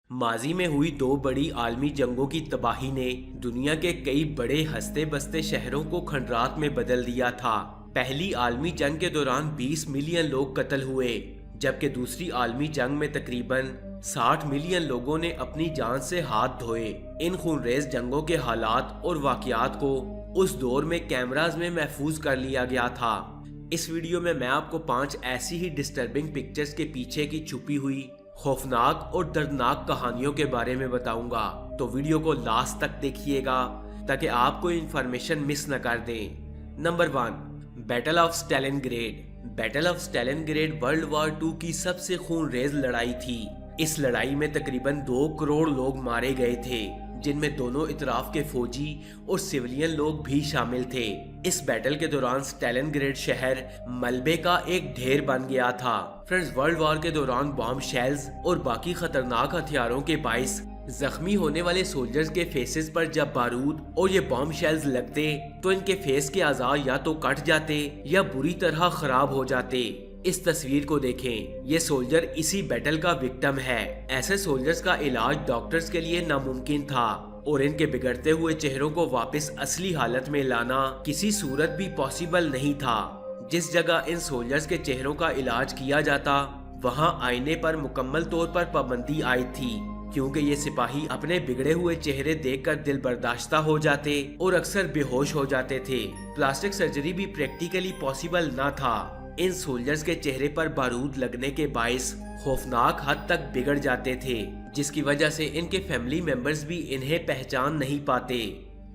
माजी में हुई दो बड़ी आलमी जंगों की तबाही ने दुनिया के कई बड़े हंसते बसते शहरों को खंडरात में बदल दिया था। पहली आलमी जंग के दौरान 20 मिलियन लोग कत्ल हुए, जबकि दूसरी आलमी जंग में तकरीबन 60 मिलियन लोगों ने अपनी जान से हाथ धोए। इन खूनरेज जंगों के हालात और वाकयात को उस दौर में कैमराज में महफूज कर लिया गया था। इस वीडियो में मैं आपको 5 ऐसी ही डिस्टर्बिंग पिक्चर्स के पीछे की छुपी हुई खौफनाक और दर्दनाक कहानियों के बारे में बताऊंगा, तो वीडियो को लास्ट तक देखिएगा ताकि आप कोई इंफॉर्मेशन मिस न कर दें। Number 1, battle of Stalingrad. Battle of Stalingrad world war 2 की सबसे खूनरेज लड़ाई थी। इस लड़ाई में तकरीबन 2 करोड़ लोग मारे गए थे, जिनमें दोनों इतराफ के फौजी और सिविलियन लोग भी शामिल थे। इस बैटल के दौरान स्टैलिनग्रेड शहर मलबे का एक ढेर बन गया था। फ्रेंड्स, वर्ल्ड वॉर के दौरान बॉम्ब शेल्स और बाकी खतरनाक हथियारों के बाइस जख्मी होने वाले सोल्जर्स के फेसेस पर जब बारूद और ये बॉम्ब शेल्स लगते तो इनके फेस के अज़ा या तो कट जाते या बुरी तरह खराब हो जाते। इस तस्वीर को देखें, ये सोल्जर इसी बैटल का विक्टिम है। ऐसे सोल्जर्स का इलाज डॉक्टर्स के लिए नामुमकिन था और इनके बिगड़ते हुए चेहरों को वापस असली हालत में लाना किसी सूरत भी पॉसिबल नहीं था। जिस जगह इन सोल्जर्स के चेहरों का इलाज किया जाता वहां आईने पर मुकम्मल तौर पर पाबंदी आई थी, क्योंकि ये सिपाही अपने बिगड़े हुए चेहरे देखकर दिल बर्दाश्ता हो जाते और अक्सर बेहोश हो जाते थे। प्लास्टिक सर्जरी भी प्रैक्टिकली पॉसिबल न था। इन सोल्जर्स के चेहरे पर बारूद लगने के बाइस खौफनाक हद तक बिगड़ जाते थे, जिसकी वजह से इनके फैमिली मेंबर्स भी इन्हें पहचान नहीं पाते।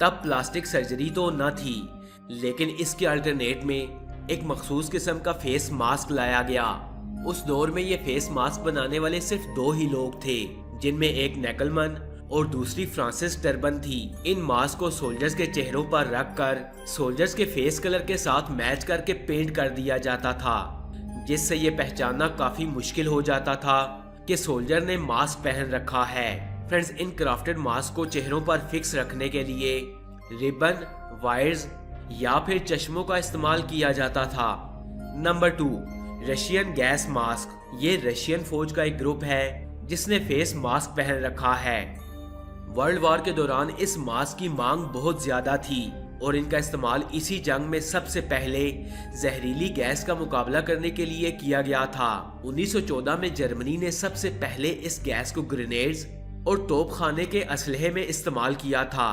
तब प्लास्टिक सर्जरी तो न थी, लेकिन इसके अल्टरनेट में एक मखसूस किस्म का फेस मास्क लाया गया। उस दौर में ये फेस मास्क बनाने वाले सिर्फ 2 ही लोग थे, जिनमें एक नेकलमन और दूसरी फ्रांसिस टर्बन थी। इन मास्क को सोल्जर्स के चेहरों पर रख कर सोल्जर्स के फेस कलर के साथ मैच करके पेंट कर दिया जाता था, जिससे ये पहचानना काफी मुश्किल हो जाता था कि सोल्जर ने मास्क पहन रखा है। फ्रेंड्स, इन क्राफ्टेड मास्क को चेहरों पर फिक्स रखने के लिए रिबन, वायर्स या फिर चश्मों का इस्तेमाल किया जाता था। Number 2, Russian gas mask. ये रशियन फौज का एक ग्रुप है जिसने फेस मास्क पहन रखा है। वर्ल्ड वॉर के दौरान इस मास्क की मांग बहुत ज्यादा थी और इनका इस्तेमाल इसी जंग में सबसे पहले जहरीली गैस का मुकाबला करने के लिए किया गया था। 1914 में जर्मनी ने सबसे पहले इस गैस को ग्रेनेड्स और तोपखाने के असलहे में इस्तेमाल किया था।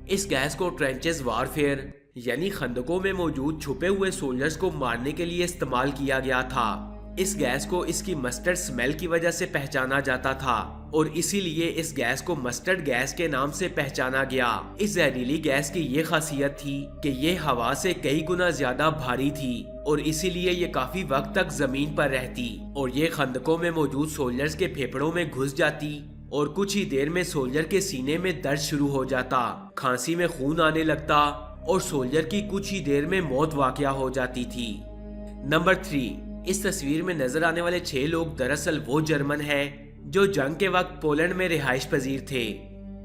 इस गैस को ट्रेंचेस वारफेयर यानी खंदकों में मौजूद छुपे हुए सोल्जर्स को मारने के लिए इस्तेमाल किया गया था। इस गैस को इसकी मस्टर्ड स्मेल की वजह से पहचाना जाता था और इसीलिए इस गैस को मस्टर्ड गैस के नाम से पहचाना गया। इस जहरीली गैस की ये खासियत थी कि ये हवा से कई गुना ज्यादा भारी थी और इसीलिए ये काफी वक्त तक जमीन पर रहती और ये खंदकों में मौजूद सोल्जर्स के फेफड़ों में घुस जाती और कुछ ही देर में सोल्जर के सीने में दर्द शुरू हो जाता, खांसी में खून आने लगता और सोल्जर की कुछ ही देर में मौत वाक़या हो जाती थी। नंबर 3, इस तस्वीर में नजर आने वाले 6 लोग दरअसल वो जर्मन हैं जो जंग के वक्त पोलैंड में रिहाइश पजीर थे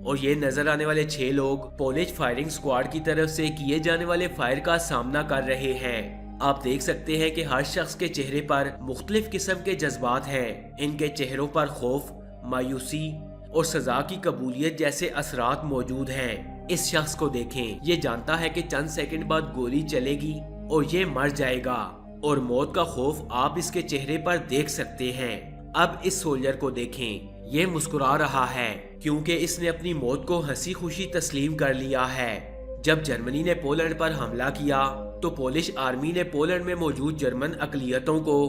और ये नजर आने वाले 6 लोग पोलिश फायरिंग स्क्वाड की तरफ से किए जाने वाले फायर का सामना कर रहे हैं। आप देख सकते हैं कि हर शख्स के चेहरे पर मुख्तलिफ किस्म के जज्बात हैं। इनके चेहरों पर खौफ, मायूसी और सजा की कबूलियत जैसे असरात मौजूद हैं। इस शख्स को देखें, ये जानता है कि चंद सेकंड बाद गोली चलेगी और ये मर जाएगा और मौत का खौफ आप इसके चेहरे पर देख सकते हैं। अब इस सोल्जर को देखें, ये मुस्कुरा रहा है क्योंकि इसने अपनी मौत को हंसी खुशी तस्लीम कर लिया है। जब जर्मनी ने पोलैंड पर हमला किया तो पोलिश आर्मी ने पोलैंड में मौजूद जर्मन अकलियतों को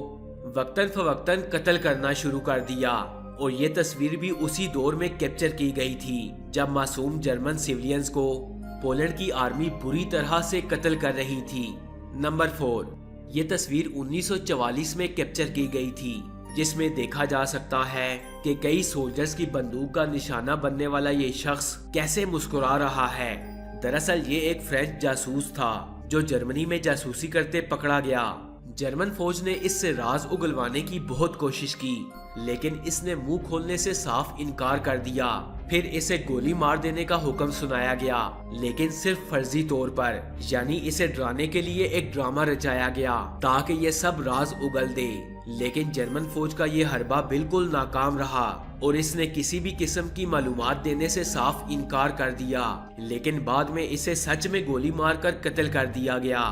वक्तन फवक्तन कत्ल करना शुरू कर दिया और ये तस्वीर भी उसी दौर में कैप्चर की गई थी जब मासूम जर्मन सिविलियंस को पोलैंड की आर्मी बुरी तरह से कत्ल कर रही थी। नंबर 4, ये तस्वीर 1944 में कैप्चर की गई थी, जिसमें देखा जा सकता है कि कई सोल्जर्स की बंदूक का निशाना बनने वाला ये शख्स कैसे मुस्कुरा रहा है। दरअसल ये एक फ्रेंच जासूस था जो जर्मनी में जासूसी करते पकड़ा गया। जर्मन फौज ने इससे राज उगलवाने की बहुत कोशिश की, लेकिन इसने मुंह खोलने से साफ इनकार कर दिया। फिर इसे गोली मार देने का हुक्म सुनाया गया, लेकिन सिर्फ फर्जी तौर पर, यानी इसे डराने के लिए एक ड्रामा रचाया गया ताकि ये सब राज उगल दे। लेकिन जर्मन फौज का ये हरबा बिल्कुल नाकाम रहा और इसने किसी भी किस्म की मालूमात देने से साफ इनकार कर दिया, लेकिन बाद में इसे सच में गोली मारकर कत्ल कर दिया गया।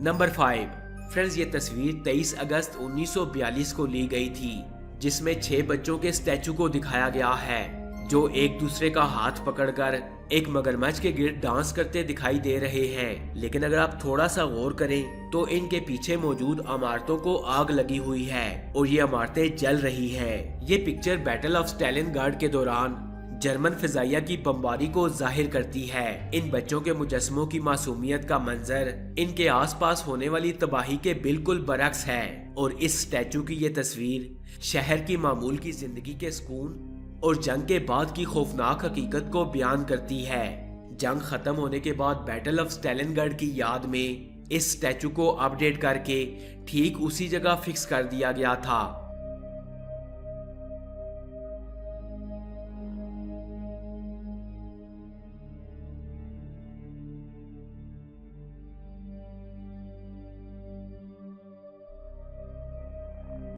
नंबर 5। फ्रेंड्स, ये तस्वीर 23 अगस्त 1942 को ली गई थी, जिसमें 6 बच्चों के स्टैचू को दिखाया गया है जो एक दूसरे का हाथ पकड़कर एक मगरमच्छ के गिर्द डांस करते दिखाई दे रहे हैं। लेकिन अगर आप थोड़ा सा गौर करें तो इनके पीछे मौजूद इमारतों को आग लगी हुई है और ये इमारतें जल रही हैं। ये पिक्चर बैटल ऑफ स्टैलिनग्राड के दौरान जर्मन फिजाइया की बमबारी को जाहिर करती है। इन बच्चों के मुजस्समों की मासूमियत का मंजर इनके आसपास होने वाली तबाही के बिल्कुल बरक्स है और इस स्टैचू की ये तस्वीर शहर की मामूल की जिंदगी के सुकून और जंग के बाद की खौफनाक हकीकत को बयान करती है। जंग खत्म होने के बाद बैटल ऑफ स्टैलिनग्राड की याद में इस स्टैचू को अपडेट करके ठीक उसी जगह फिक्स कर दिया गया था